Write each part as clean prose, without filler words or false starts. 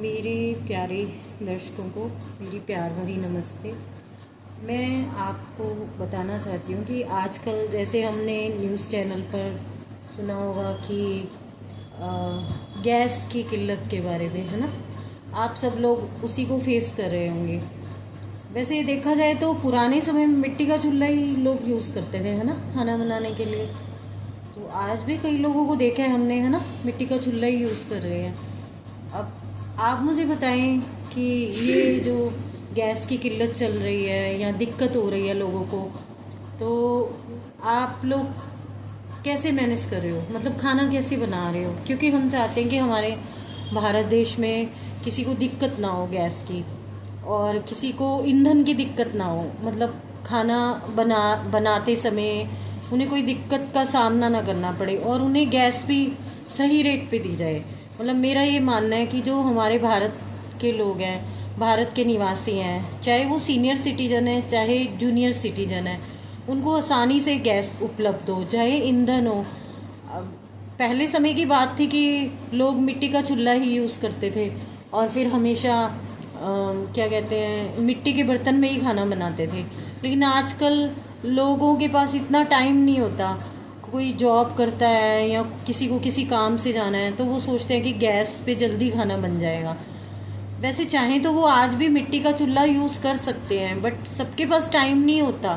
मेरे प्यारे दर्शकों को मेरी प्यार भरी नमस्ते। मैं आपको बताना चाहती हूँ कि आजकल जैसे हमने न्यूज़ चैनल पर सुना होगा कि गैस की किल्लत के बारे में, है ना। आप सब लोग उसी को फेस कर रहे होंगे। वैसे देखा जाए तो पुराने समय में मिट्टी का चूल्हा ही लोग यूज़ करते थे, है ना, खाना बनाने के लिए। तो आज भी कई लोगों को देखा है हमने, है ना, मिट्टी का चूल्हा ही यूज़ कर रहे हैं। अब आप मुझे बताएं कि ये जो गैस की किल्लत चल रही है या दिक्कत हो रही है लोगों को, तो आप लोग कैसे मैनेज कर रहे हो, मतलब खाना कैसे बना रहे हो? क्योंकि हम चाहते हैं कि हमारे भारत देश में किसी को दिक्कत ना हो गैस की, और किसी को ईंधन की दिक्कत ना हो, मतलब खाना बनाते समय उन्हें कोई दिक्कत का सामना ना करना पड़े, और उन्हें गैस भी सही रेट पे दी जाए। मतलब मेरा ये मानना है कि जो हमारे भारत के लोग हैं, भारत के निवासी हैं, चाहे वो सीनियर सिटीजन है चाहे जूनियर सिटीजन है, उनको आसानी से गैस उपलब्ध हो, चाहे ईंधन हो। अब पहले समय की बात थी कि लोग मिट्टी का चूल्हा ही यूज़ करते थे और फिर हमेशा क्या कहते हैं, मिट्टी के बर्तन में ही खाना बनाते थे। लेकिन आजकल लोगों के पास इतना टाइम नहीं होता। कोई जॉब करता है या किसी को किसी काम से जाना है, तो वो सोचते हैं कि गैस पे जल्दी खाना बन जाएगा। वैसे चाहें तो वो आज भी मिट्टी का चूल्हा यूज़ कर सकते हैं, बट सबके पास टाइम नहीं होता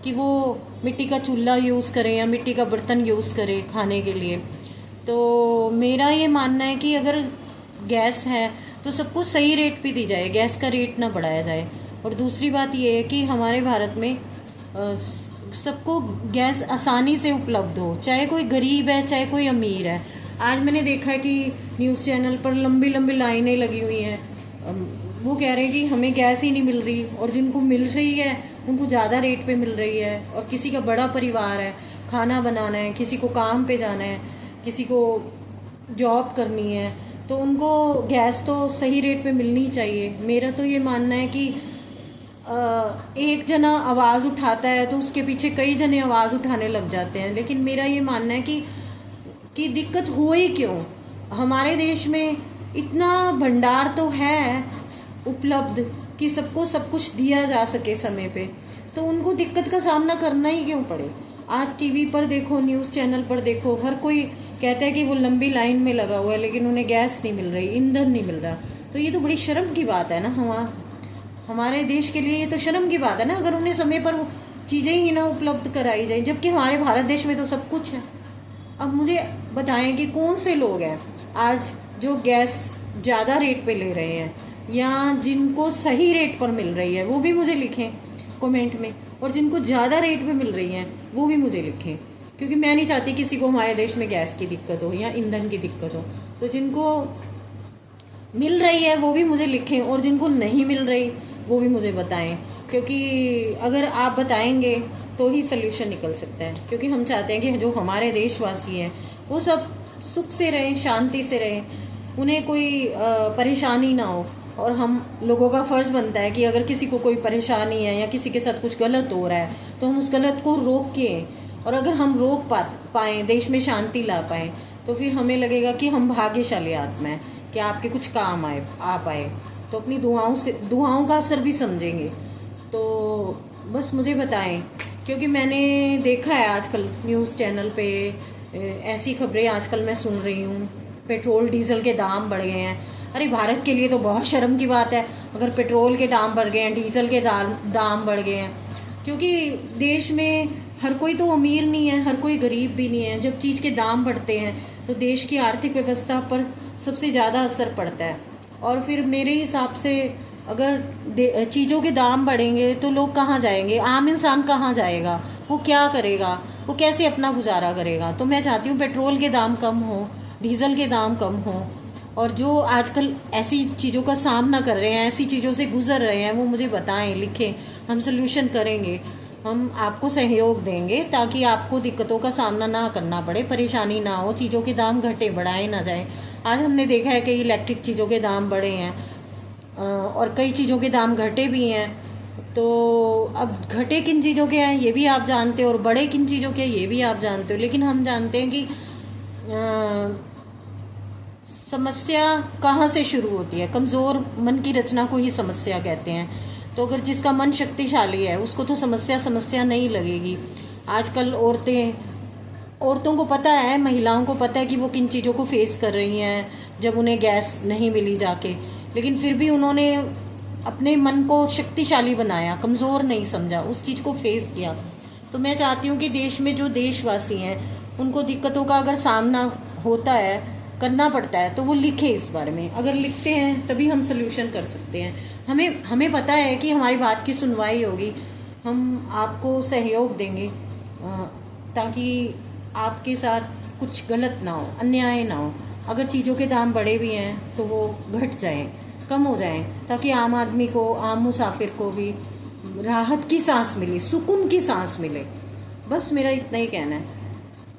कि वो मिट्टी का चूल्हा यूज़ करें या मिट्टी का बर्तन यूज़ करें खाने के लिए। तो मेरा ये मानना है कि अगर गैस है तो सबको सही रेट पे दी जाए, गैस का रेट ना बढ़ाया जाए। और दूसरी बात ये है कि हमारे भारत में सबको गैस आसानी से उपलब्ध हो, चाहे कोई गरीब है चाहे कोई अमीर है। आज मैंने देखा है कि न्यूज़ चैनल पर लंबी लंबी लाइनें लगी हुई हैं। वो कह रहे हैं कि हमें गैस ही नहीं मिल रही, और जिनको मिल रही है उनको ज़्यादा रेट पे मिल रही है। और किसी का बड़ा परिवार है, खाना बनाना है, किसी को काम पे जाना है, किसी को जॉब करनी है, तो उनको गैस तो सही रेट पे मिलनी चाहिए। मेरा तो ये मानना है कि एक जना आवाज़ उठाता है तो उसके पीछे कई जने आवाज़ उठाने लग जाते हैं। लेकिन मेरा ये मानना है कि दिक्कत हो ही क्यों। हमारे देश में इतना भंडार तो है उपलब्ध कि सबको सब कुछ दिया जा सके समय पे, तो उनको दिक्कत का सामना करना ही क्यों पड़े। आज टीवी पर देखो, न्यूज़ चैनल पर देखो, हर कोई कहता है कि वो लंबी लाइन में लगा हुआ है लेकिन उन्हें गैस नहीं मिल रही, ईंधन नहीं मिल रहा। तो ये तो बड़ी शर्म की बात है ना। हमारे देश के लिए ये तो शर्म की बात है ना, अगर उन्हें समय पर चीज़ें ही ना उपलब्ध कराई जाए, जबकि हमारे भारत देश में तो सब कुछ है। अब मुझे बताएं कि कौन से लोग हैं आज जो गैस ज़्यादा रेट पे ले रहे हैं, या जिनको सही रेट पर मिल रही है वो भी मुझे लिखें कमेंट में, और जिनको ज़्यादा रेट पे मिल रही हैं वो भी मुझे लिखें। क्योंकि मैं नहीं चाहती किसी को हमारे देश में गैस की दिक्कत हो या ईंधन की दिक्कत हो। तो जिनको मिल रही है वो भी मुझे लिखें, और जिनको नहीं मिल रही वो भी मुझे बताएं। क्योंकि अगर आप बताएंगे तो ही सल्यूशन निकल सकता है। क्योंकि हम चाहते हैं कि जो हमारे देशवासी हैं वो सब सुख से रहें, शांति से रहें, उन्हें कोई परेशानी ना हो। और हम लोगों का फ़र्ज़ बनता है कि अगर किसी को कोई परेशानी है या किसी के साथ कुछ गलत हो रहा है तो हम उस गलत को रोकें। और अगर हम रोक पाएँ, देश में शांति ला पाएँ, तो फिर हमें लगेगा कि हम भाग्यशाली आत्मा हैं कि आपके कुछ काम आ पाए। तो अपनी दुआओं का असर भी समझेंगे। तो बस मुझे बताएं, क्योंकि मैंने देखा है आजकल न्यूज़ चैनल पे ऐसी खबरें आजकल मैं सुन रही हूँ, पेट्रोल डीजल के दाम बढ़ गए हैं। अरे भारत के लिए तो बहुत शर्म की बात है अगर पेट्रोल के दाम बढ़ गए हैं, डीजल के दाम बढ़ गए हैं। क्योंकि देश में हर कोई तो अमीर नहीं है, हर कोई गरीब भी नहीं है। जब चीज़ के दाम बढ़ते हैं तो देश की आर्थिक व्यवस्था पर सबसे ज़्यादा असर पड़ता है। और फिर मेरे हिसाब से अगर चीज़ों के दाम बढ़ेंगे तो लोग कहाँ जाएंगे, आम इंसान कहाँ जाएगा, वो क्या करेगा, वो कैसे अपना गुजारा करेगा। तो मैं चाहती हूँ पेट्रोल के दाम कम हो, डीजल के दाम कम हो, और जो आजकल ऐसी चीज़ों का सामना कर रहे हैं, ऐसी चीज़ों से गुजर रहे हैं, वो मुझे बताएं, लिखें। हम सल्यूशन करेंगे, हम आपको सहयोग देंगे ताकि आपको दिक्कतों का सामना ना करना पड़े, परेशानी ना हो, चीज़ों के दाम घटे बढ़ाए ना जाए। आज हमने देखा है कई इलेक्ट्रिक चीज़ों के दाम बढ़े हैं और कई चीज़ों के दाम घटे भी हैं। तो अब घटे किन चीज़ों के हैं ये भी आप जानते हो, और बढ़े किन चीज़ों के ये भी आप जानते हो। लेकिन हम जानते हैं कि समस्या कहाँ से शुरू होती है? कमज़ोर मन की रचना को ही समस्या कहते हैं। तो अगर जिसका मन शक्तिशाली है उसको तो समस्या समस्या नहीं लगेगी। आजकल औरतों को पता है, महिलाओं को पता है कि वो किन चीज़ों को फेस कर रही हैं जब उन्हें गैस नहीं मिली जाके, लेकिन फिर भी उन्होंने अपने मन को शक्तिशाली बनाया, कमज़ोर नहीं समझा, उस चीज़ को फेस किया। तो मैं चाहती हूँ कि देश में जो देशवासी हैं उनको दिक्कतों का अगर सामना होता है, करना पड़ता है, तो वो लिखे इस बारे में। अगर लिखते हैं तभी हम सोल्यूशन कर सकते हैं। हमें पता है कि हमारी बात की सुनवाई होगी, हम आपको सहयोग देंगे ताकि आपके साथ कुछ गलत ना हो, अन्याय ना हो। अगर चीज़ों के दाम बढ़े भी हैं तो वो घट जाएं, कम हो जाएं, ताकि आम आदमी को, आम मुसाफिर को भी राहत की सांस मिले, सुकून की सांस मिले। बस मेरा इतना ही कहना है।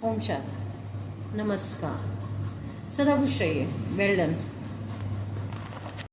ओम शांति, नमस्कार, सदा खुश रहिए। Well done.